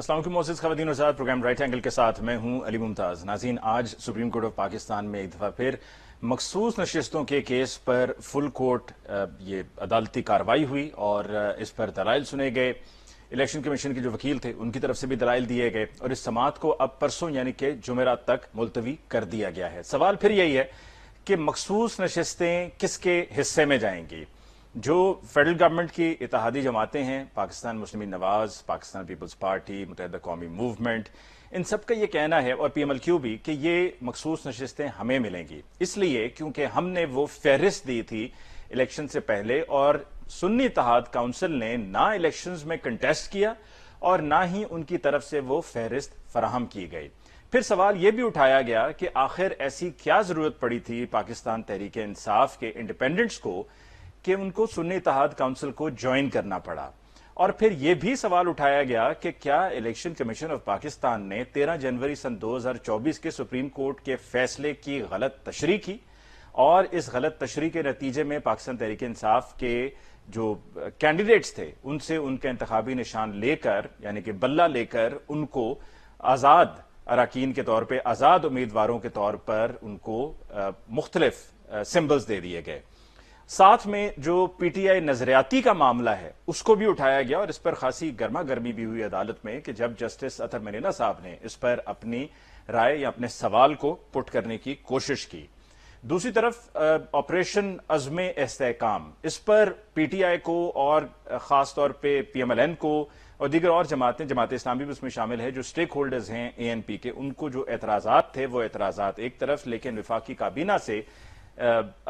السلام علیکم معزز خواتین و حضرات، پروگرام رائٹ اینگل کے ساتھ میں ہوں علی ممتاز۔ ناظرین، آج سپریم کورٹ آف پاکستان میں ایک دفعہ پھر مخصوص نشستوں کے کیس پر فل کورٹ یہ عدالتی کارروائی ہوئی اور اس پر دلائل سنے گئے۔ الیکشن کمیشن کے جو وکیل تھے ان کی طرف سے بھی دلائل دیے گئے اور اس سماعت کو اب پرسوں یعنی کہ جمعرات تک ملتوی کر دیا گیا ہے۔ سوال پھر یہی ہے کہ مخصوص نشستیں کس کے حصے میں جائیں گی؟ جو فیڈرل گورنمنٹ کی اتحادی جماعتیں ہیں، پاکستان مسلم نواز، پاکستان پیپلز پارٹی، متحدہ قومی موومنٹ، ان سب کا یہ کہنا ہے اور پی ایم ایل کیو بھی کہ یہ مخصوص نشستیں ہمیں ملیں گی، اس لیے کیونکہ ہم نے وہ فہرست دی تھی الیکشن سے پہلے اور سنی اتحاد کونسل نے نہ الیکشنز میں کنٹیسٹ کیا اور نہ ہی ان کی طرف سے وہ فہرست فراہم کی گئی۔ پھر سوال یہ بھی اٹھایا گیا کہ آخر ایسی کیا ضرورت پڑی تھی پاکستان تحریک انصاف کے انڈیپینڈنٹس کو کہ ان کو سنی اتحاد کونسل کو جوائن کرنا پڑا۔ اور پھر یہ بھی سوال اٹھایا گیا کہ کیا الیکشن کمیشن آف پاکستان نے 13 جنوری سن 2024 کے سپریم کورٹ کے فیصلے کی غلط تشریح کی اور اس غلط تشریح کے نتیجے میں پاکستان تحریک انصاف کے جو کینڈیڈیٹس تھے ان سے ان کا انتخابی نشان لے کر یعنی کہ بلہ لے کر ان کو آزاد اراکین کے طور پہ، آزاد امیدواروں کے طور پر ان کو مختلف سمبلز دے دیے گئے۔ ساتھ میں جو پی ٹی آئی نظریاتی کا معاملہ ہے اس کو بھی اٹھایا گیا اور اس پر خاصی گرما گرمی بھی ہوئی عدالت میں کہ جب جسٹس اطہر مرینا صاحب نے اس پر اپنی رائے یا اپنے سوال کو پٹ کرنے کی کوشش کی۔ دوسری طرف آپریشن عزم استحکام، اس پر پی ٹی آئی کو اور خاص طور پہ پی ایم ایل این کو اور دیگر اور جماعتیں، جماعت اسلامی بھی اس میں شامل ہے، جو سٹیک ہولڈرز ہیں اے این پی کے، ان کو جو اعتراضات تھے وہ اعتراضات ایک طرف، لیکن وفاقی کابینہ سے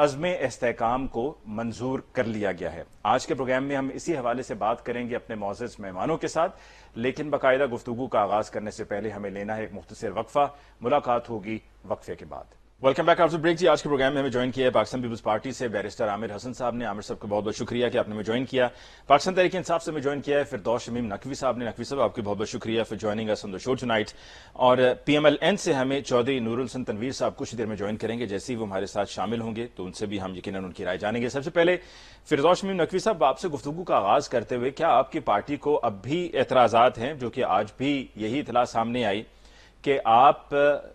عزم استحکام کو منظور کر لیا گیا ہے۔ آج کے پروگرام میں ہم اسی حوالے سے بات کریں گے اپنے معزز مہمانوں کے ساتھ، لیکن باقاعدہ گفتگو کا آغاز کرنے سے پہلے ہمیں لینا ہے ایک مختصر وقفہ۔ ملاقات ہوگی وقفے کے بعد۔ Welcome back after break. جی، آج کے پروگرام میں ہمیں جوائن کیا ہے پاکستان پیپلز پارٹی سے بیرسٹر عامر حسن صاحب نے۔ عامر صاحب کا بہت بہت شکریہ کہ آپ نے ہمیں جوائن کیا۔ پاکستان تحریک انصاف سے ہمیں جوائن کیا ہے فردوس شمیم نقوی صاحب نے۔ نقوی صاحب، آپ کی بہت بہت شکریہ for joining us on the show tonight. اور پی ایم ایل این سے ہمیں چودھری نور الحسن تنویر صاحب کچھ دیر میں جوائن کریں گے، جیسے ہی وہ ہمارے ساتھ شامل ہوں گے تو ان سے بھی ہم یقیناً ان کی رائے جانیں گے۔ سب سے پہلے فردوس شمیم نقوی صاحب، آپ سے گفتگو کا آغاز کرتے ہوئے، کیا آپ کی پارٹی کو اب بھی اعتراضات ہیں، جو کہ آج بھی یہی اطلاع سامنے آئی کہ آپ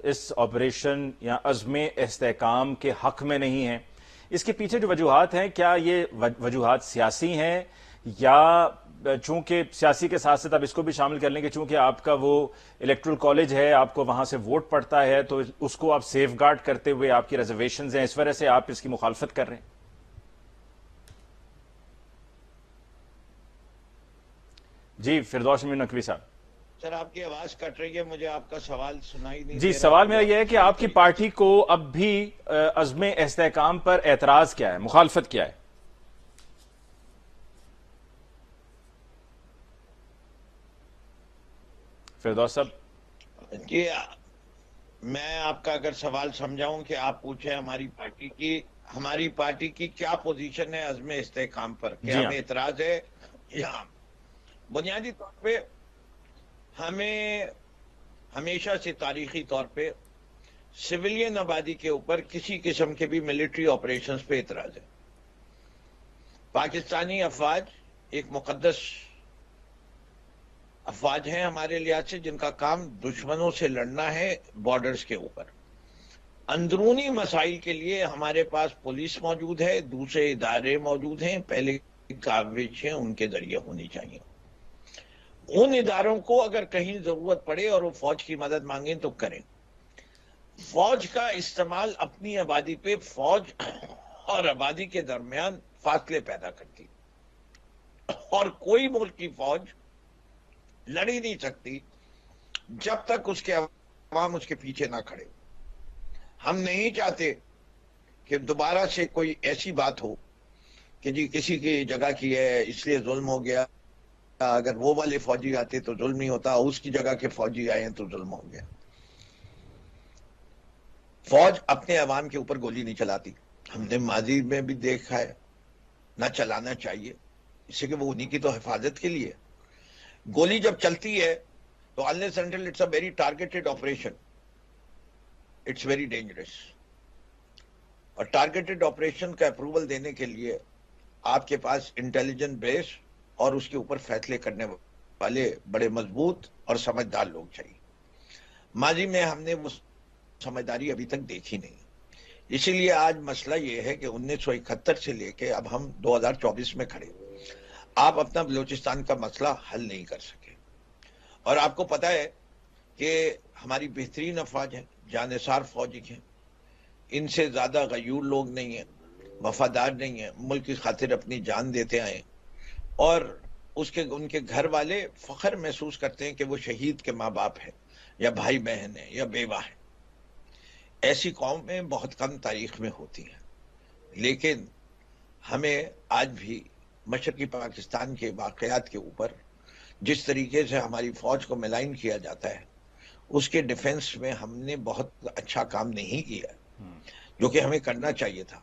اس آپریشن یا عزم استحکام کے حق میں نہیں ہیں؟ اس کے پیچھے جو وجوہات ہیں، کیا یہ وجوہات سیاسی ہیں یا چونکہ سیاسی کے ساتھ ساتھ آپ اس کو بھی شامل کر لیں کہ چونکہ آپ کا وہ الیکٹرل کالج ہے، آپ کو وہاں سے ووٹ پڑتا ہے تو اس کو آپ سیف گارڈ کرتے ہوئے آپ کی ریزرویشنز ہیں، اس وجہ سے آپ اس کی مخالفت کر رہے ہیں؟ جی فردوس شمیم نقوی صاحب۔ سر، آپ کی آواز کٹ رہی ہے، مجھے آپ کا سوال سنائی نہیں جی، دے رہا۔ سوال میرا یہ ہے کہ آپ کی پارٹی کو اب بھی عزم استحکام پر اعتراض کیا ہے، مخالفت کیا ہے؟ فردوس صاحب۔ جی، میں آپ کا اگر سوال سمجھاؤں کہ آپ پوچھیں ہماری پارٹی کی کیا پوزیشن ہے عزم استحکام پر، کہ جی ہاں۔ ہمیں اعتراض ہے یا بنیادی طور پہ ہمیں ہمیشہ سے تاریخی طور پہ سویلین آبادی کے اوپر کسی قسم کے بھی ملٹری آپریشنز پہ اعتراض ہے۔ پاکستانی افواج ایک مقدس افواج ہیں ہمارے لحاظ سے، جن کا کام دشمنوں سے لڑنا ہے بارڈرز کے اوپر۔ اندرونی مسائل کے لیے ہمارے پاس پولیس موجود ہے، دوسرے ادارے موجود ہیں، پہلے کاوش ہیں ان کے ذریعے ہونی چاہیے۔ ان اداروں کو اگر کہیں ضرورت پڑے اور وہ فوج کی مدد مانگیں تو کریں۔ فوج کا استعمال اپنی آبادی پہ فوج اور آبادی کے درمیان فاصلے پیدا کرتی، اور کوئی ملک کی فوج لڑ ہی نہیں سکتی جب تک اس کے عوام اس کے پیچھے نہ کھڑے۔ ہم نہیں چاہتے کہ دوبارہ سے کوئی ایسی بات ہو کہ جی کسی کی جگہ کی ہے اس لیے ظلم ہو گیا، اگر وہ والے فوجی آتے تو ظلم نہیں ہوتا، اس کی جگہ کے فوجی آئے ہیں تو ظلم ہو گیا۔ فوج اپنے عوام کے اوپر گولی نہیں چلاتی، ہم نے ماضی میں بھی دیکھا ہے، نہ چلانا چاہیے، اس سے کہ وہ انہی کی تو حفاظت کے لیے۔ گولی جب چلتی ہے تو unless until it's a very targeted operation, it's very dangerous۔ اور ٹارگیٹڈ آپریشن کا اپروول دینے کے لیے آپ کے پاس انٹیلیجنٹ بیس اور اس کے اوپر فیصلے کرنے والے بڑے مضبوط اور سمجھدار لوگ چاہیے. ماضی میں ہم نے وہ سمجھداری ابھی تک دیکھی نہیں. اسی لیے آج مسئلہ یہ ہے کہ 1971 سے لے کے اب ہم 2024 میں کھڑے. آپ اپنا بلوچستان کا مسئلہ حل نہیں کر سکے. اور آپ کو پتا ہے کہ ہماری بہترین افواج ہیں, جانثار فوجی ہیں, ان سے زیادہ غیور لوگ نہیں ہیں, وفادار نہیں ہیں, ملک کی خاطر اپنی جان دیتے آئے, اور ان کے گھر والے فخر محسوس کرتے ہیں کہ وہ شہید کے ماں باپ ہیں یا بھائی بہن ہیں یا بیوہ ہیں. ایسی قومیں بہت کم تاریخ میں ہوتی ہیں. لیکن ہمیں آج بھی مشرقی پاکستان کے واقعات کے اوپر جس طریقے سے ہماری فوج کو ملائن کیا جاتا ہے, اس کے ڈیفنس میں ہم نے بہت اچھا کام نہیں کیا, جو کہ ہمیں کرنا چاہیے تھا.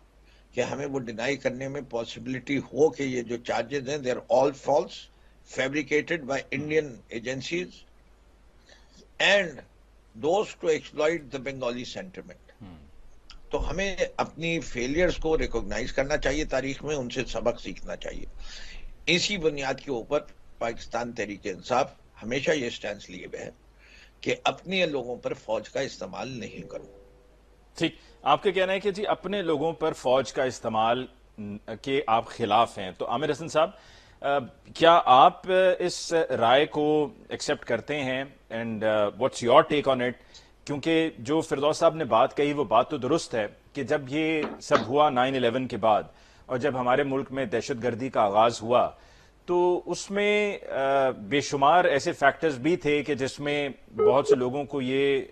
کہ ہمیں وہ ڈینائی کرنے میں پاسبلٹی ہو کہ یہ جو چارجز ہیں, they are all false, fabricated by Indian agencies and those to exploit the Bengali sentiment. تو ہمیں اپنی فیلئرز کو ریکوگنائز کرنا چاہیے تاریخ میں, ان سے سبق سیکھنا چاہیے. اسی بنیاد کے اوپر پاکستان تحریک انصاف ہمیشہ یہ سٹینس لیے ہوئے ہے کہ اپنے لوگوں پر فوج کا استعمال نہیں کرو. ٹھیک, آپ کا کہنا ہے کہ جی اپنے لوگوں پر فوج کا استعمال کے آپ خلاف ہیں. تو عامر حسن صاحب, کیا آپ اس رائے کو ایکسیپٹ کرتے ہیں, and what's your take on it? کیونکہ جو فردوس صاحب نے بات کہی وہ بات تو درست ہے کہ جب یہ سب ہوا 9/11 کے بعد, اور جب ہمارے ملک میں دہشت گردی کا آغاز ہوا, تو اس میں بے شمار ایسے فیکٹرز بھی تھے کہ جس میں بہت سے لوگوں کو یہ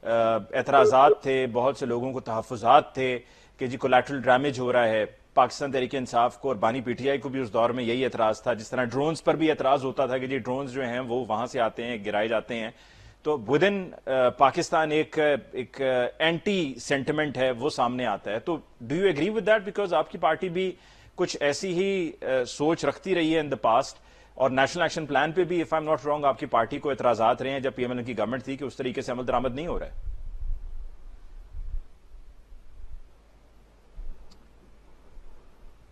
اعتراضات تھے, بہت سے لوگوں کو تحفظات تھے کہ جی کولیٹرل ڈیمیج ہو رہا ہے. پاکستان تحریک انصاف کو اور بانی پی ٹی آئی کو بھی اس دور میں یہی اعتراض تھا. جس طرح ڈرونز پر بھی اعتراض ہوتا تھا کہ جی ڈرونز جو ہیں وہ وہاں سے آتے ہیں, گرائے جاتے ہیں. تو ود ان پاکستان ایک اینٹی سینٹیمنٹ ہے وہ سامنے آتا ہے. تو do you agree with that? Because آپ کی پارٹی بھی کچھ ایسی ہی سوچ رکھتی رہی ہے ان دا پاسٹ, اور نیشنل ایکشن پلان پہ بھی, if I am not wrong, آپ کی پارٹی کو اعتراضات رہے ہیں جب پی ایم ایل کی گورنمنٹ تھی کہ اس طریقے سے عمل درآمد نہیں ہو رہا ہے.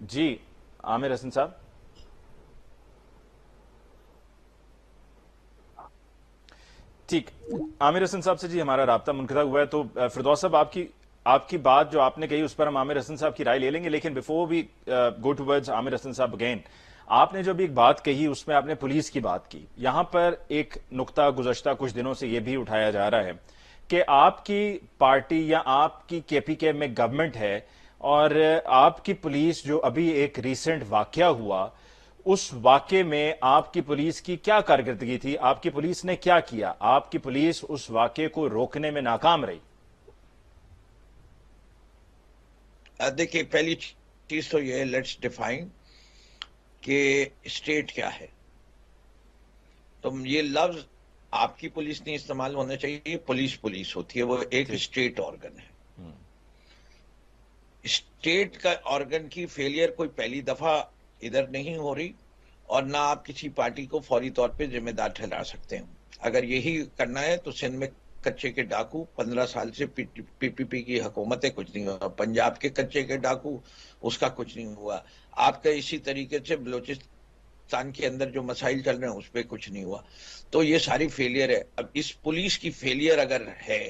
جی عامر حسن صاحب. ٹھیک, عامر حسن صاحب سے جی ہمارا رابطہ منقطع ہوا ہے. تو فردوس صاحب, آپ کی بات جو آپ نے کہی اس پر ہم عامر حسن صاحب کی رائے لے لیں گے, لیکن بیفور وی گو ٹوورڈز عامر حسن صاحب اگین, آپ نے جو بھی ایک بات کہی اس میں آپ نے پولیس کی بات کی. یہاں پر ایک نقطہ گزشتہ کچھ دنوں سے یہ بھی اٹھایا جا رہا ہے کہ آپ کی پارٹی یا آپ کی کے پی کے میں گورنمنٹ ہے, اور آپ کی پولیس جو ابھی ایک ریسنٹ واقعہ ہوا, اس واقعے میں آپ کی پولیس کی کیا کارکردگی تھی؟ آپ کی پولیس نے کیا کیا؟ آپ کی پولیس اس واقعے کو روکنے میں ناکام رہی. دیکھیے, پہلی چیز تو یہ, لیٹس ڈیفائن کہ اسٹیٹ کیا ہے. تو یہ لفظ آپ کی پولیس نہیں استعمال ہونا چاہیے. پولیس ہوتی ہے, وہ ایک اسٹیٹ آرگن ہے. اسٹیٹ کا آرگن کی فیلئر کوئی پہلی دفعہ ادھر نہیں ہو رہی, اور نہ آپ کسی پارٹی کو فوری طور پہ ذمہ دار ٹھہرا سکتے ہیں. اگر یہی کرنا ہے تو سندھ میں کچے کے ڈاکو 15 سال سے پی پی پی کی حکومتیں کچھ نہیں ہوا. پنجاب کے کچے کے ڈاکو, اس کا کچھ نہیں ہوا. آپ کا اسی طریقے سے بلوچستان کے اندر جو مسائل چل رہے ہیں اس پہ کچھ نہیں ہوا. تو یہ ساری فیلئر ہے. اب اس پولیس کی فیلئر اگر ہے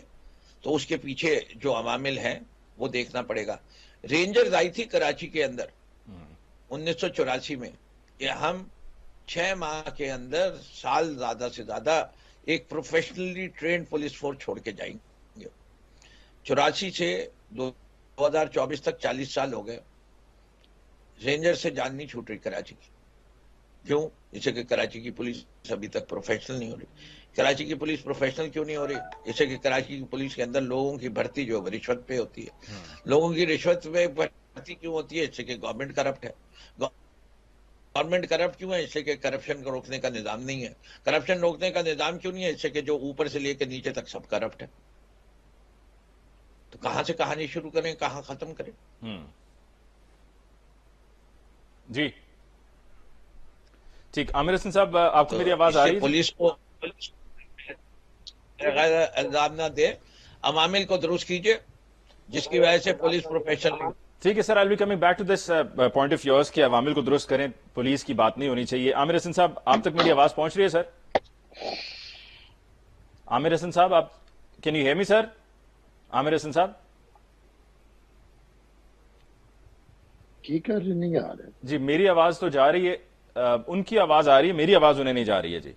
تو اس کے پیچھے جو عوامل ہیں وہ دیکھنا پڑے گا. رینجرز آئی تھی کراچی کے اندر 1984 میں, کہ ہم 6 ماہ کے اندر سال زیادہ سے زیادہ ایک پروفیشنلی ٹرینڈ پولیس فورس چھوڑ کے جائیں گے. 84 سے 2024 تک 40 سال ہو گئے. رینجر سے جان نہیں چھوٹ رہی کراچی کی. کیوں؟ اسے کہ کراچی کی پولیس ابھی تک پروفیشنل نہیں ہو رہی. کراچی کی پولیس پروفیشنل کیوں نہیں ہو رہی؟ اسے کہ کراچی کی پولیس کے اندر لوگوں کی بھرتی جو رشوت پہ ہوتی ہے. لوگوں کی رشوت پہ بھرتی کیوں ہوتی ہے؟ اس سے کہ گورنمنٹ کرپٹ ہے. گورنمنٹ کرپٹ کیوں ہے؟ اس سے کہ کرپشن کو روکنے کا نظام نہیں ہے. کرپشن روکنے کا نظام کیوں نہیں ہے؟ اس سے کہ جو اوپر سے لے کے نیچے تک سب کرپٹ ہے. تو کہاں سے کہانی شروع کریں, کہاں ختم کریں؟ جی ٹھیک. عامر حسن صاحب, آپ کو میری آواز آ رہی ہے؟ پولیس کو الزام نہ دے, عوامل کو درست کیجئے جس کی وجہ سے پولیس پروفیشنل ٹھیک ہے sir, I will be coming back to this point of yours کہ عوامل کو درست کریں, پولیس کی بات نہیں ہونی چاہیے. عامر حسن صاحب, آپ تک میری آواز پہنچ رہی ہے سر؟ عامر حسن صاحب, آپ کین یو ہیئر می سر؟ عامر حسن صاحب کی کر رہے نہیں آ رہے جی, میری آواز تو جا رہی ہے, ان کی آواز آ رہی ہے, میری آواز انہیں نہیں جا رہی ہے جی.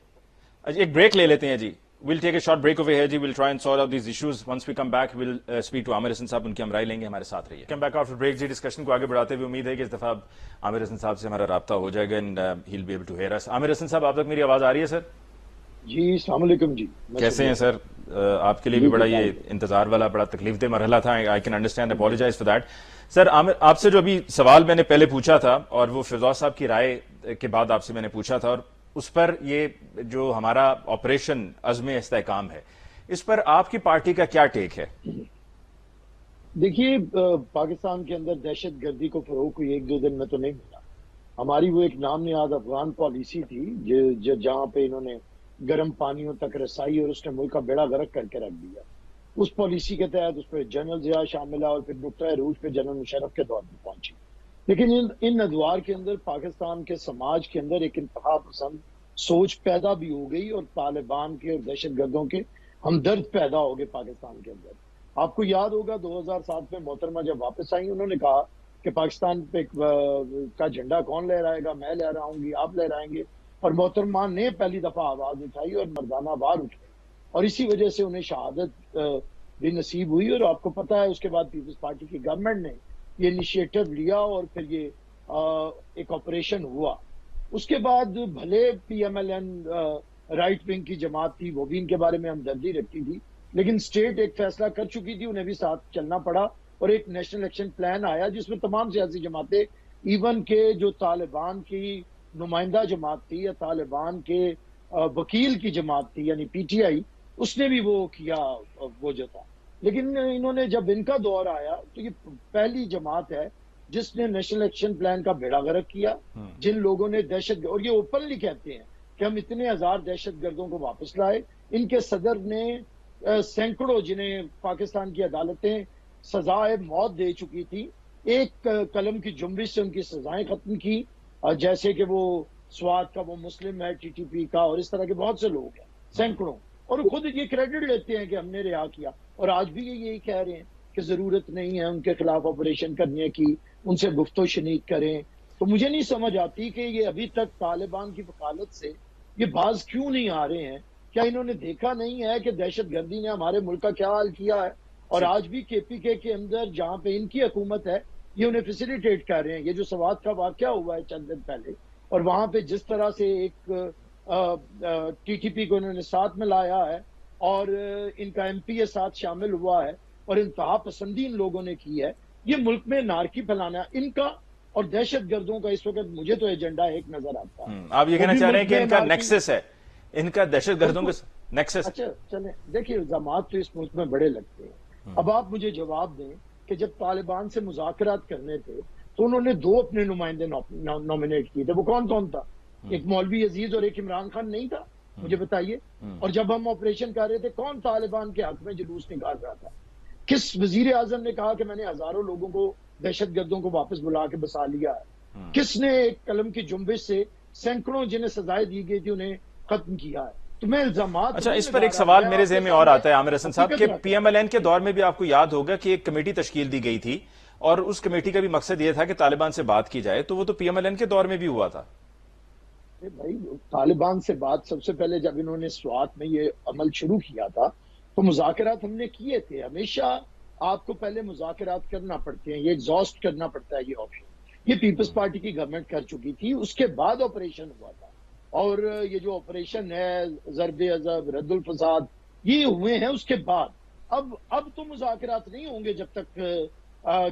ایک بریک لے لیتے ہیں جی, we'll take a short break away here جی, we'll try and solve out these issues. Once we come back we'll speak to Aamir Hasan صاحب, ان کی ہم رائے لیں گے, ہمارے ساتھ رہیے. کم بیک آفٹر بریک جی, ڈسکشن کو آگے بڑھاتے ہوئے امید ہے کہ اس دفعہ عامر حسن صاحب سے ہمارا رابطہ ہو جائے گا and he will be able to hear us. Aamir Hasan صاحب, آپ تک میری آواز آ رہی ہے سر؟ جی السلام علیکم جی. کیسے ہیں سر؟ آپ کے لیے بھی بڑا یہ انتظار والا بڑا تکلیف دہ مرحلہ تھا, I can understand, apologise for that. Sir آپ سے جو ابھی سوال میں نے پہلے پوچھا تھا اور وہ فردوس صاحب کی رائے کے بعد آپ سے میں نے پوچھا تھا, اور اس پر یہ جو ہمارا آپریشن عزم استحکام ہے, اس پر آپ کی پارٹی کا کیا ٹیک ہے؟ دیکھیے, پاکستان کے اندر دہشت گردی کو فروغ کوئی ایک دو دن میں تو نہیں ملا. ہماری وہ ایک نام نہاد افغان پالیسی تھی جہاں پہ انہوں نے گرم پانیوں تک رسائی اور اس نے ملک کا بیڑا غرق کر کے رکھ دیا. اس پالیسی کے تحت اس پہ جنرل ضیاء شامل ہے اور پھر نقطۂ عروج پہ جنرل مشرف کے دور میں پہنچی. لیکن ان ادوار کے اندر پاکستان کے سماج کے اندر ایک انتہا پسند سوچ پیدا بھی ہو گئی اور طالبان کے اور دہشت گردوں کے ہمدرد پیدا ہو گئے پاکستان کے اندر. آپ کو یاد ہوگا 2007 میں محترمہ جب واپس آئی, انہوں نے کہا کہ پاکستان پہ کا جھنڈا کون لہرائے گا, میں لہراؤں گی, آپ لہرائیں گے. اور محترمہ نے پہلی دفعہ آواز اٹھائی اور مردانہ وار اٹھے, اور اسی وجہ سے انہیں شہادت بھی نصیب ہوئی. اور آپ کو پتا ہے اس کے بعد پیپلز پارٹی کی گورنمنٹ نے یہ انیشیٹو لیا اور پھر یہ ایک آپریشن ہوا. اس کے بعد بھلے P M L N right wing کی جماعت تھی, وہ بھی ان کے بارے میں ہمدردی رکھتی تھی, لیکن اسٹیٹ ایک فیصلہ کر چکی تھی, انہیں بھی ساتھ چلنا پڑا اور ایک نیشنل ایکشن پلان آیا جس میں تمام سیاسی جماعتیں, ایون کہ جو طالبان کی نمائندہ جماعت تھی یا طالبان کے وکیل کی جماعت تھی یعنی پی ٹی آئی, اس نے بھی وہ کیا وہ جو تھا. لیکن انہوں نے جب ان کا دور آیا تو یہ پہلی جماعت ہے جس نے نیشنل ایکشن پلان کا بیڑا غرق کیا. جن لوگوں نے دہشت, اور یہ اوپنلی کہتے ہیں کہ ہم اتنے ہزار دہشت گردوں کو واپس لائے. ان کے صدر نے سینکڑوں, جنہیں پاکستان کی عدالتیں سزائے موت دے چکی تھی, ایک قلم کی جنبش سے ان کی سزائیں ختم کی, جیسے کہ وہ سوات کا وہ مسلم ہے, ٹی ٹی پی کا, اور اس طرح کے بہت سے لوگ ہیں سینکڑوں, اور خود یہ کریڈٹ لیتے ہیں کہ ہم نے رہا کیا. اور آج بھی یہ یہی کہہ رہے ہیں کہ ضرورت نہیں ہے ان کے خلاف آپریشن کرنے کی, ان سے گفت و شنید کریں. تو مجھے نہیں سمجھ آتی کہ یہ ابھی تک طالبان کی وکالت سے یہ باز کیوں نہیں آ رہے ہیں. کیا انہوں نے دیکھا نہیں ہے کہ دہشت گردی نے ہمارے ملک کا کیا حال کیا ہے؟ اور آج بھی کے پی کے اندر جہاں پہ ان کی حکومت ہے یہ انہیں فیسیلیٹیٹ کر رہے ہیں. یہ جو سوات کا واقعہ ہوا ہے چند دن پہلے, اور وہاں پہ جس طرح سے ایک ٹی ٹی پی کو انہوں نے ساتھ میں لایا ہے اور ان کا ایم پی اے ساتھ شامل ہوا ہے اور انتہا پسندی ان لوگوں نے کی ہے, یہ ملک میں نارکی پھیلانا ان کا اور دہشت گردوں کا اس وقت مجھے تو ایجنڈا ایک نظر آتا ہے. آپ یہ کہنا چاہ رہے ہیں کہ ان کا نیکسس ہے, ان کا دہشت گردوں کے نیکسس. اچھا چلیں, دیکھیے الزامات تو اس ملک میں بڑے لگتے ہیں. اب آپ مجھے جواب دیں کہ جب طالبان سے مذاکرات کرنے تھے تو انہوں نے 2 اپنے نمائندے نامنیٹ کیے تھے, وہ کون کون تھا؟ ایک مولوی عزیز اور ایک عمران خان نہیں تھا؟ مجھے بتائیے. اور جب ہم آپریشن کر رہے تھے کون طالبان کے حق میں جلوس نکال رہا تھا؟ کس وزیر اعظم نے کہا کہ میں نے ہزاروں لوگوں کو دہشت گردوں کو واپس بلا کے بسا لیا ہے؟ کس نے ایک قلم کی جنبش سے سینکڑوں جنہیں سزائیں دی گئی تھی انہیں ختم کیا ہے؟ اچھا, اس پر ایک سوال میرے ذہن میں اور آتا ہے عامر حسن صاحب کہ پی ایم ایل این کے دور میں بھی آپ کو یاد ہوگا کہ ایک کمیٹی تشکیل دی گئی تھی اور اس کمیٹی کا بھی مقصد یہ تھا کہ طالبان سے بات کی جائے, تو وہ تو پی ایم ایل این کے دور میں بھی ہوا تھا. بھائی طالبان سے بات سب سے پہلے جب انہوں نے سوات میں یہ عمل شروع کیا تھا تو مذاکرات ہم نے کیے تھے. ہمیشہ آپ کو پہلے مذاکرات کرنا پڑتے ہیں, یہ ایگزاسٹ کرنا پڑتا ہے یہ آپشن. یہ پیپلز پارٹی کی گورنمنٹ کر چکی تھی, اس کے بعد آپریشن ہوا تھا. اور یہ جو آپریشن ہے ضرب عضب, رد الفساد, یہ ہوئے ہیں اس کے بعد. اب تو مذاکرات نہیں ہوں گے جب تک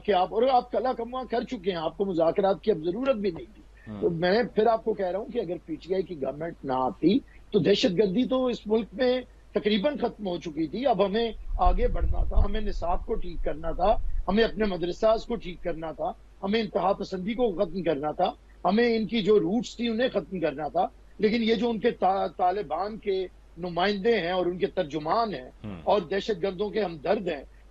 کہ آپ کلا کما کر چکے ہیں, آپ کو مذاکرات کی اب ضرورت بھی نہیں تھی. تو میں پھر آپ کو کہہ رہا ہوں کہ اگر پی ٹی آئی کی گورنمنٹ نہ آتی تو دہشت گردی تو اس ملک میں تقریباً ختم ہو چکی تھی. اب ہمیں آگے بڑھنا تھا, ہمیں نصاب کو ٹھیک کرنا تھا, ہمیں اپنے مدرساز کو ٹھیک کرنا تھا, ہمیں انتہا پسندی کو ختم کرنا تھا, ہمیں ان کی جو روٹس تھی انہیں ختم کرنا تھا. لیکن یہ جو ان کے طالبان کے نمائندے ہیں اور ان کے ترجمان ہیں اور دہشت گردوں کے ہمدرد ہیں,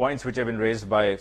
points which have been raised by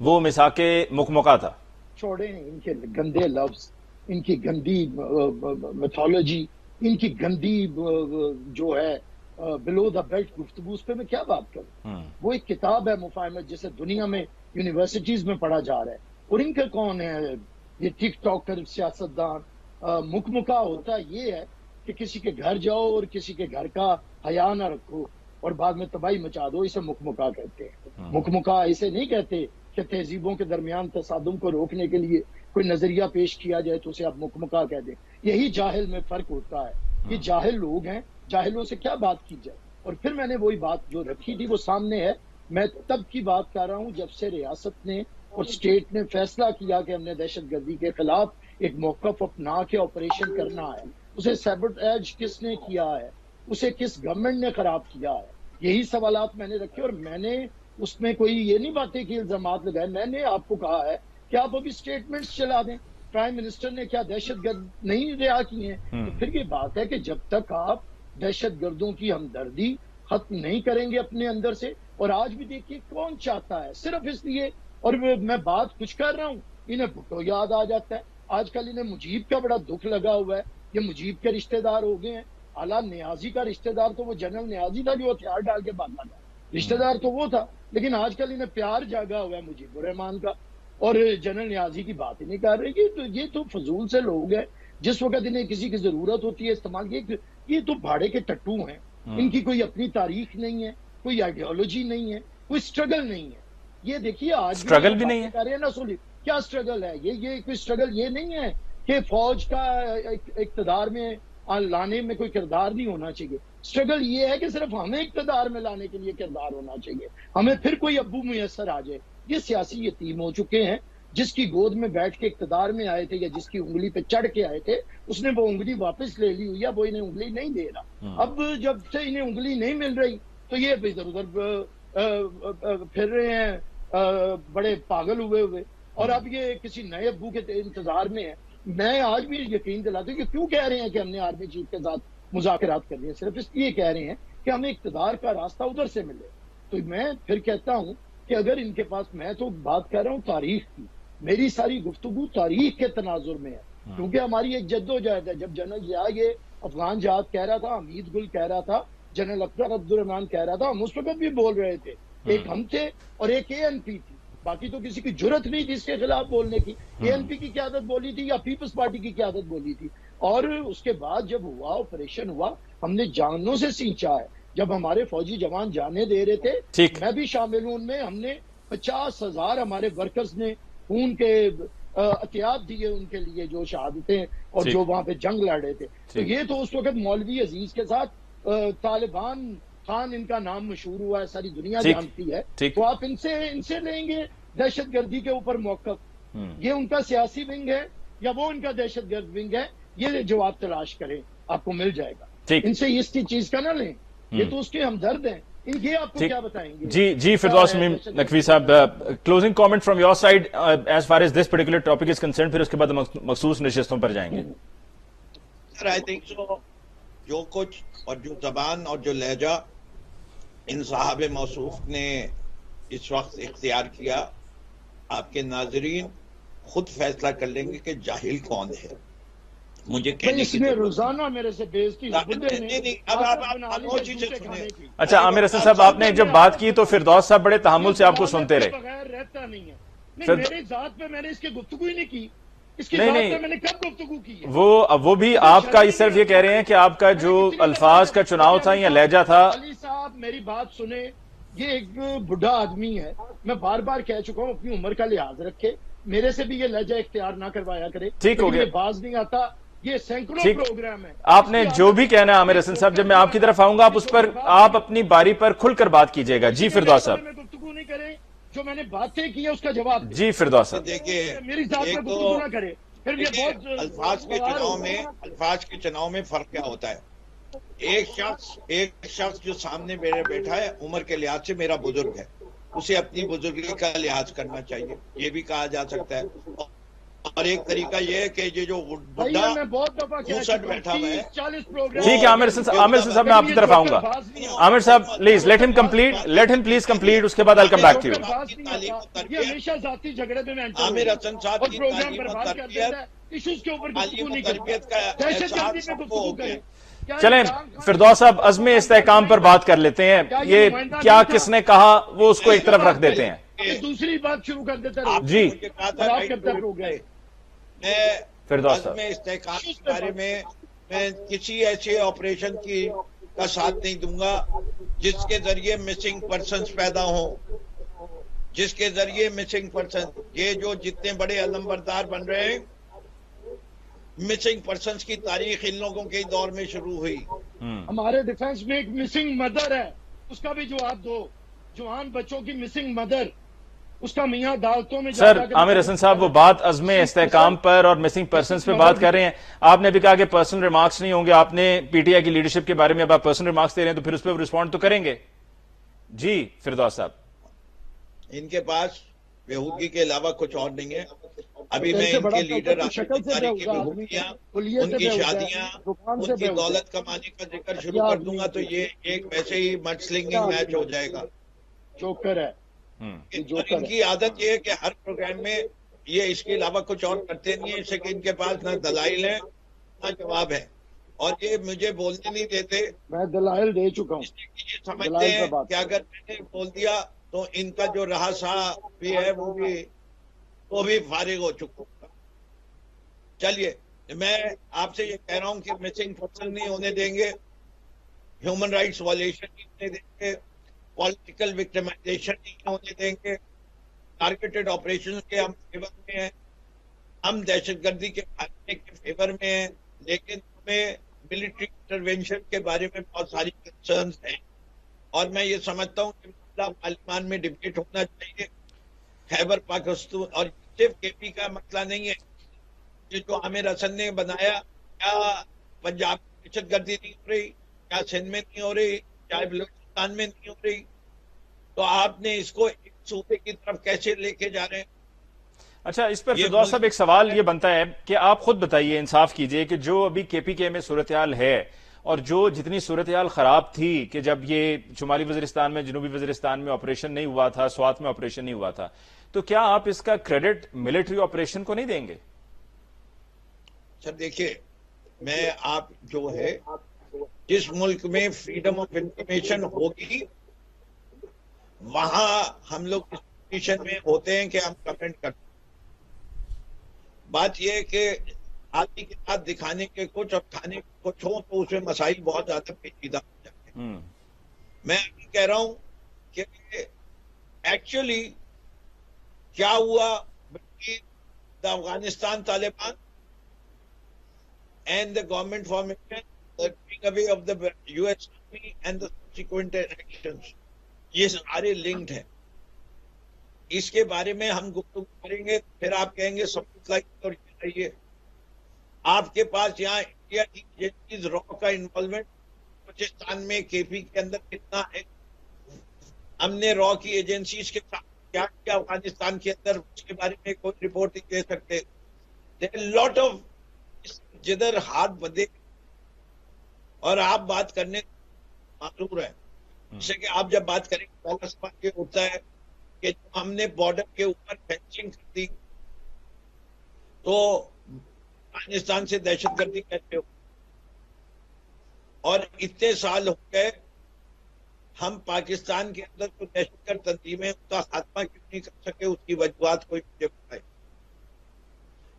وہ مساق مکمکا تھا. چھوڑیں ان کے گندے لفظ، ان کی گندی میتھولوجی، ان کی گندی جو ہے بلو دا بیلٹ گفتگو، اس پہ میں کیا بات کروں. وہ ایک کتاب ہے مفاہمت، جسے دنیا میں یونیورسٹیز میں پڑھا جا رہا ہے، اور ان کا کون ہے یہ ٹک ٹاکر سیاستدان. مکمکا ہوتا یہ ہے کہ کسی کے گھر جاؤ اور کسی کے گھر کا حیا نہ رکھو اور بعد میں تباہی مچا دو، اسے مکمکا کہتے ہیں. مکمکا اسے نہیں کہتے کہ تہذیبوں کے درمیان تصادم کو روکنے کے لیے کوئی نظریہ پیش کیا جائے تو اسے آپ مکمکا کہہ دیں. یہی جاہل میں فرق ہوتا ہے. یہ جاہل لوگ ہیں، جاہلوں سے کیا بات کی جائے. اور پھر میں نے وہی بات جو رکھی تھی وہ سامنے ہے. میں تب کی بات کر رہا ہوں جب سے ریاست نے اور اسٹیٹ نے فیصلہ کیا کہ ہم نے دہشت گردی کے خلاف ایک موقف اپنا کے آپریشن کرنا ہے. اسے سیبوٹیج کس نے کیا ہے، اسے کس گورنمنٹ نے خراب کیا ہے، یہی سوالات میں نے رکھے. اور میں نے اس میں کوئی یہ نہیں باتیں کہ الزامات لگائے. میں نے آپ کو کہا ہے کہ آپ ابھی اسٹیٹمنٹس چلا دیں. پرائم منسٹر نے کیا دہشت گرد نہیں رہا کیے ہیں؟ تو پھر یہ بات ہے کہ جب تک آپ دہشت گردوں کی ہمدردی ختم نہیں کریں گے اپنے اندر سے. اور آج بھی دیکھیے کون چاہتا ہے صرف اس لیے، اور میں بات کچھ کر رہا ہوں انہیں بھٹو یاد آ جاتا ہے. آج کل انہیں مجیب کا بڑا دکھ لگا ہوا ہے، یہ مجیب کے رشتہ دار ہو گئے ہیں. اعلیٰ نیازی کا رشتہ دار تو وہ جنرل نیازی تھا جو ہتھیار ڈال کے بھاگا تھا، رشتہ دار تو وہ تھا. لیکن آج کل انہیں پیار جاگا ہوا ہے مجیب الرحمان کا، اور جنرل نیازی کی بات ہی نہیں کر رہے. یہ تو فضول سے لوگ ہیں. جس وقت انہیں کسی کی ضرورت ہوتی ہے استعمال کی. یہ تو بھاڑے کے ٹٹو ہیں، ان کی کوئی اپنی تاریخ نہیں ہے، کوئی آئیڈیالوجی نہیں ہے، کوئی اسٹرگل نہیں ہے. یہ دیکھیے آج اسٹرگل بھی نہیں ہے نا سولی کیا اسٹرگل ہے. یہ کوئی اسٹرگل یہ نہیں ہے کہ فوج کا اقتدار میں لانے میں کوئی کردار نہیں ہونا چاہیے. اسٹرگل یہ ہے کہ صرف ہمیں اقتدار میں لانے کے لیے کردار ہونا چاہیے، ہمیں پھر کوئی ابو میسر آ جائے. یہ سیاسی یتیم ہو چکے ہیں. جس کی گود میں بیٹھ کے اقتدار میں آئے تھے یا جس کی انگلی پہ چڑھ کے آئے تھے، اس نے وہ انگلی واپس لے لی ہوئی ہے، وہ انہیں انگلی نہیں دے رہا. اب جب سے انہیں انگلی نہیں مل رہی تو یہ ادھر ادھر پھر رہے ہیں بڑے پاگل ہوئے. اور اب یہ کسی نئے ابو کے انتظار میں ہے. میں آج بھی یقین دلاتا ہوں کہ کیوں کہہ رہے ہیں کہ ہم نے آرمی چیف کے ساتھ مذاکرات کرنی ہے، صرف اس لیے کہہ رہے ہیں کہ ہمیں اقتدار کا راستہ ادھر سے ملے. تو میں پھر کہتا ہوں کہ اگر ان کے پاس، میں تو بات کر رہا ہوں تاریخ کی، میری ساری گفتگو تاریخ کے تناظر میں ہے. کیونکہ ہماری ایک جدوجہد ہے. جب جنرل ضیاء یہ افغان جہاد کہہ رہا تھا، حمید گل کہہ رہا تھا، جنرل اختر عبدالرحمان کہہ رہا تھا، ہم اس وقت بھی بول رہے تھے. ایک ہم تھے اور ایک ANP تھی. باقی تو کسی کی جرت نہیں تھی اس کے خلاف بولنے کی. ANP کی قیادت بولی تھی یا پیپلز پارٹی کی قیادت بولی تھی. اور اس کے بعد جب ہوا آپریشن ہوا، ہم نے جانوں سے سینچا ہے. جب ہمارے فوجی جوان جانے دے رہے تھے، میں بھی شامل ہوں ان میں، ہم نے 50,000 ہمارے ورکرز نے خون کے عطیات دیے ان کے لیے جو شہادتیں اور جو وہاں پہ جنگ لڑ رہے تھے. تو یہ تو اس وقت مولوی عزیز کے ساتھ طالبان خان ان کا نام مشہور ہوا ہے، ساری دنیا جانتی ہے. تو آپ ان سے لیں گے دہشت گردی کے اوپر موقف؟ یہ ان کا سیاسی ونگ ہے یا وہ ان کا دہشت گرد ونگ ہے؟ یہ جواب تلاش کریں، آپ کو مل جائے گا. ان سے اس کی چیز کا نہ لیں، یہ تو اس کے ہمدرد ہیں. ان کے آپ کو کیا بتائیں گے؟ جی فردوس میم نقوی صاحب، closing comment from your side as far as this particular topic is concerned, پھر اس کے بعد مخصوص نشستوں پر جائیں گے. سر آئی تھنک سو جو کچھ اور جو زبان اور جو لہجہ ان صاحب موصوف نے اس وقت اختیار کیا، آپ کے ناظرین خود فیصلہ کر لیں گے کہ جاہل کون ہے. مجھے کہنے کی روزانہ میرے سے بےعزتی. اچھا عامر حسن صاحب، آپ نے جب بات کی تو فردوس صاحب بڑے تحمل سے آپ کو سنتے رہے. بغیر رہتا نہیں ہے. میرے ذات پہ میں نے اس کی گفتگو ہی نہیں کی. اس کی ذات پہ میں نے کب گفتگو کی ہے؟ وہ بھی آپ کا صرف یہ کہہ رہے ہیں کہ آپ کا جو الفاظ کا چناؤ تھا یا لہجہ تھا. علی صاحب میری بات سنیں، یہ ایک بڑھا آدمی ہے. میں بار بار کہہ چکا ہوں اپنی عمر کا لحاظ رکھے، میرے سے بھی یہ لہجہ اختیار نہ کروایا کرے. ٹھیک ہو گیا، باز نہیں آتا. یہ سینکڑوں پروگرام ہے. آپ نے جو بھی کہنا ہے عامر حسن صاحب، جب میں آپ کی طرف آؤں گا آپ اس پر آپ اپنی باری پر کھل کر بات کیجئے گا. جی فردوس صاحب. گفتگو نہیں کریں، جو میں نے باتیں کی ہے اس کا جواب. جی فردوس صاحب. دیکھیے میری ذات پہ گفتگو نہ کرے. پھر یہ بہت الفاظ کے چناؤ میں فرق کیا ہوتا ہے. ایک شخص جو سامنے میرے بیٹھا ہے عمر کے لحاظ سے میرا بزرگ ہے، اسے اپنی بزرگی کا لحاظ کرنا چاہیے، یہ بھی کہا جا سکتا ہے. اور ایک طریقہ یہ ہے کہ یہ جو بھیا میں بہت دفعہ کہہ دوسٹ چکا بیٹھا ہوا ہے 40 پروگرام. ٹھیک ہے عامر صاحب میں آپ کی طرف آؤں گا. عامر صاحب پلیز لیٹ ہم پلیز کمپلیٹ, اس کے بعد I'll come back to you. یہ ہمیشہ ذاتی جھگڑے میں عامر حسن صاحب اور کی پروگرام تعلیم و برباد کر تربیت دیتا ہے, ایشوز کے اوپر گفتگو تعلیم و نہیں تربیت کرتا, کا دہشت احساس گردی پہ سب کو گفتگو ہو کرے. گیا. چلیں فردوس صاحب عزم استحکام پر بات کر لیتے ہیں. یہ کیا کس نے کہا وہ اس کو ایک طرف رکھ دیتے ہیں. دوسری بات شروع کر دیتا ہے. جی مجھے کہا تھا آپ کرتا ہے پروگرام. میں فردوس عزم صاحب استحکام کے بارے میں کسی ایسے آپریشن کا ساتھ نہیں دوں گا جس کے ذریعے مسنگ پرسنز پیدا ہوں, جس کے ذریعے مسنگ پرسن, یہ جو جتنے بڑے علمبردار بن رہے ہیں, مسنگ پرسنز کی تاریخ ان لوگوں کے دور میں شروع ہوئی. ہمارے ڈیفنس میں ایک مسنگ مدر ہے, اس کا بھی جواب دو. جوان بچوں کی مسنگ مدر, اس کا میاں عدالتوں میں سر عامر حسن صاحب وہ بات عزم استحکام پر اور مسنگ پرسنز پہ بات کر رہے ہیں. آپ نے بھی کہا کہ پرسنل ریمارکس نہیں ہوں گے, آپ نے پی ٹی آئی کی لیڈرشپ کے بارے میں اب آپ پرسنل ریمارکس دے رہے ہیں تو پھر اس پہ رسپونڈ تو کریں گے. جی فردوس صاحب ان کے پاس بےہودگی کے علاوہ کچھ اور نہیں ہے. ابھی میں ان کے لیڈر کی بےہودگیاں, ان کی شادیاں, ان کی دولت کمانے کا ذکر شروع کر دوں گا تو یہ ایک ویسے ہی مڈ سلنگنگ میچ ہو جائے گا. جوکر ہے. اور ان کی عادت یہ ہے کہ ہر پروگرام میں یہ اس کے علاوہ کچھ اور کرتے نہیں ہیں, اس سے کہ ان کے پاس نہ دلائل ہیں نہ جواب ہے, اور یہ مجھے بولنے نہیں دیتے. میں دلائل دے چکا ہوں. یہ سمجھتے ہیں کہ اگر میں نے بول دیا تو ان کا جو رہا سا بھی ہے وہ بھی فارغ ہو چکا ہوگا. چلیے میں آپ سے یہ کہہ رہا ہوں کہ مسنگ پرسن نہیں ہونے دیں گے, ہیومن رائٹس وائلیشن نہیں ہونے دیں گے, پولیٹیکل وکٹمائزیشن نہیں ہونے دیں گے, ٹارگیٹڈ آپریشن کے ہم فیور میں ہیں, ہم دہشت گردی کے خاتمے کے فیور میں ہیں, لیکن ہمیں ملٹری انٹرونشن کے بارے میں بہت ساری کنسرنز ہیں. اور میں یہ سمجھتا ہوں کہ مسئلہ پارلیمان میں ڈبیٹ ہونا چاہیے. خیبر پاختونخوا اور صرف کے پی کا مسئلہ نہیں ہے, یہ جو عامر حسن نے بنایا, کیا پنجاب میں دہشت گردی نہیں ہو رہی, کیا سندھ میں نہیں ہو رہی, کیا بلوچستان میں نہیں ہو رہی, تو آپ نے اس کو ایک صوبے کی طرف کیسے لے کے جا رہے ہیں. اچھا اس پر فردوس صاحب ایک سوال یہ بنتا ہے کہ آپ خود بتائیے, انصاف کیجئے کہ جو ابھی کے پی کے میں صورتحال ہے اور جو جتنی صورتحال خراب تھی کہ جب یہ شمالی وزیرستان میں, جنوبی وزیرستان میں آپریشن نہیں ہوا تھا, سوات میں آپریشن نہیں ہوا تھا, تو کیا آپ اس کا کریڈٹ ملٹری آپریشن کو نہیں دیں گے؟ سر دیکھیے, میں آپ جو ہے جس ملک میں فریڈم آف انفارمیشن ہوگی وہاں ہم لوگ اس پوزیشن میں ہوتے ہیں کہ ہم کمنٹ کرتے ہیں. بات یہ ہے کہ آدمی کے ساتھ دکھانے کے کچھ اور کھانے کے کچھ ہوں تو اس میں مسائل بہت زیادہ پیچیدہ ہو جاتے ہیں. میں ابھی کہہ رہا ہوں کہ ایکچولی کیا ہوا the Afghanistan Taliban and the government formation, the taking away of the US Army and the subsequent actions, یہ سارے لنکڈ ہیں. اس کے بارے میں ہم گفتگو کریں گے, پھر آپ کہیں گے سب اور یہ رہیے. آپ کے پاس یہاں انڈیا کی ایجنسیز را کا انوالومنٹ بلوچستان میں کے پی کے اندر کتنا ہے, ہم نے را کی ایجنسیز کے ساتھ کیا کیا افغانستان کے اندر, اس کے بارے میں کوئی رپورٹ نہیں دے سکتے. لاٹ آف جدھر ہاتھ بدے اور آپ بات کرنے معذور ہے. جیسے کہ آپ جب بات کریں گے پہلا سوال یہ ہوتا ہے کہ ہم نے بارڈر کے اوپر فینسنگ کر دی تو افغانستان سے دہشت گردی کیسے ہو, اور اتنے سال ہو گئے ہم پاکستان کے اندر جو دہشت گرد تنظیمیں اس کا خاتمہ کیوں نہیں کر سکے, اس کی وجوہات کوئی مجھے بتائے.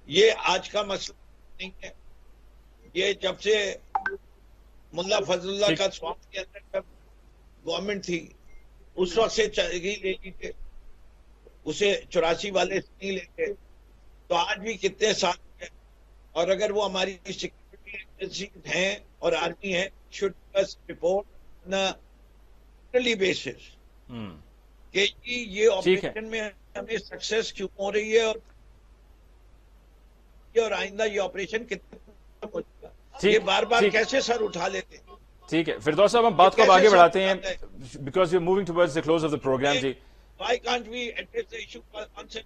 یہ آج کا مسئلہ نہیں ہے, یہ جب سے ملا فضل اللہ کا سوات کے اندر جب گورنمنٹ تھی اس وقت سے چلے لے لیجیے, اسے 84 والے سے نہیں لیتے, تو آج بھی کتنے سال ہیں. اور اگر وہ ہماری سیکورٹی ایجنسیز ہیں اور آرمی ہے, شوڈ بس رپورٹ ڈیلی بیسس کہ یہ آپریشن میں ہمیں سکسیس کیوں ہو رہی ہے, اور آئندہ یہ آپریشن کتنا ہو جائے گا, یہ بار بار کیسے سر اٹھا لیتے ہیں. ٹھیک ہے فردوس صاحب, ہم بات کو آگے بڑھاتے ہیں because you moving towards the close of the program. جی Why can't we address the issue once and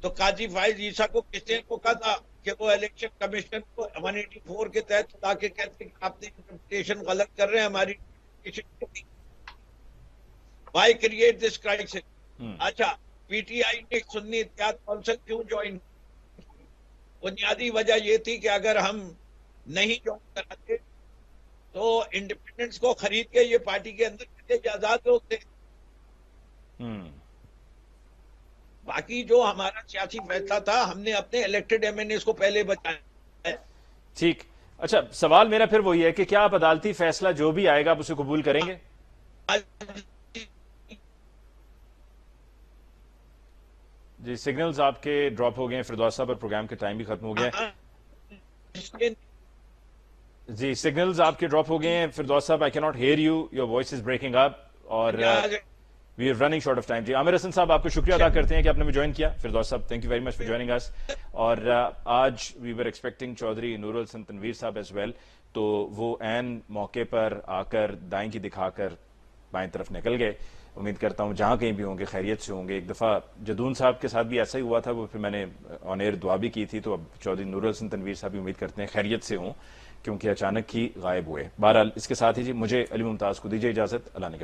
تو قاضی فائز عیسیٰ کو کس نے روکا تھا کہ وہ الیکشن کمیشن کو 184 کے تحت لا کے کہتے ہیں کہ آپ نے انٹرپریٹیشن غلط کر رہے ہیں ہماری وائی کریٹ دس کرائسس. اچھا پی ٹی آئی نے سنی اتحاد کونسل کیوں جوائن؟ بنیادی وجہ یہ تھی کہ اگر ہم نہیں جوائن کراتے تو انڈیپینڈنس کو خرید کے یہ پارٹی کے اندر کتنے جائیداد لوگ تھے. باقی جو ہمارا سیاسی فیصلہ تھا ہم نے اپنے الیکٹڈ ایم این ایز کو پہلے بچایا. ٹھیک. اچھا سوال میرا پھر وہی ہے کہ کیا آپ عدالتی فیصلہ جو بھی آئے گا آپ اسے قبول کریں گے؟ جی سگنلز آپ کے ڈراپ ہو گئے ہیں فردوس صاحب اور پروگرام کے ٹائم بھی ختم ہو گیا. جی سگنلز آپ کے ڈراپ ہو گئے ہیں فردوس صاحب. I can not hear you, your voice is breaking up اور we are running short of time. جی عامر حسن صاحب آپ کو شکریہ ادا کرتے ہیں کہ آپ نے جوائن کیا. فردوس صاحب thank you very much for joining us. اور آج we were expecting Chaudhry Noor ul Hasan Tanveer صاحب ایز ویل، تو وہ عین موقع پر آ کر دائیں کی دکھا کر بائیں طرف نکل گئے. امید کرتا ہوں جہاں کہیں بھی ہوں گے خیریت سے ہوں گے. ایک دفعہ جدون صاحب کے ساتھ بھی ایسا ہی ہوا تھا، وہ پھر میں نے آن ایئر دعا بھی کی تھی. تو اب چودھری نور الحسن تنویر صاحب بھی امید کرتے ہیں خیریت سے ہوں کیونکہ اچانک ہی غائب ہوئے. بہرحال اس کے ساتھ ہی جی مجھے علی ممتاز کو دیجیے اجازت. اللہ نے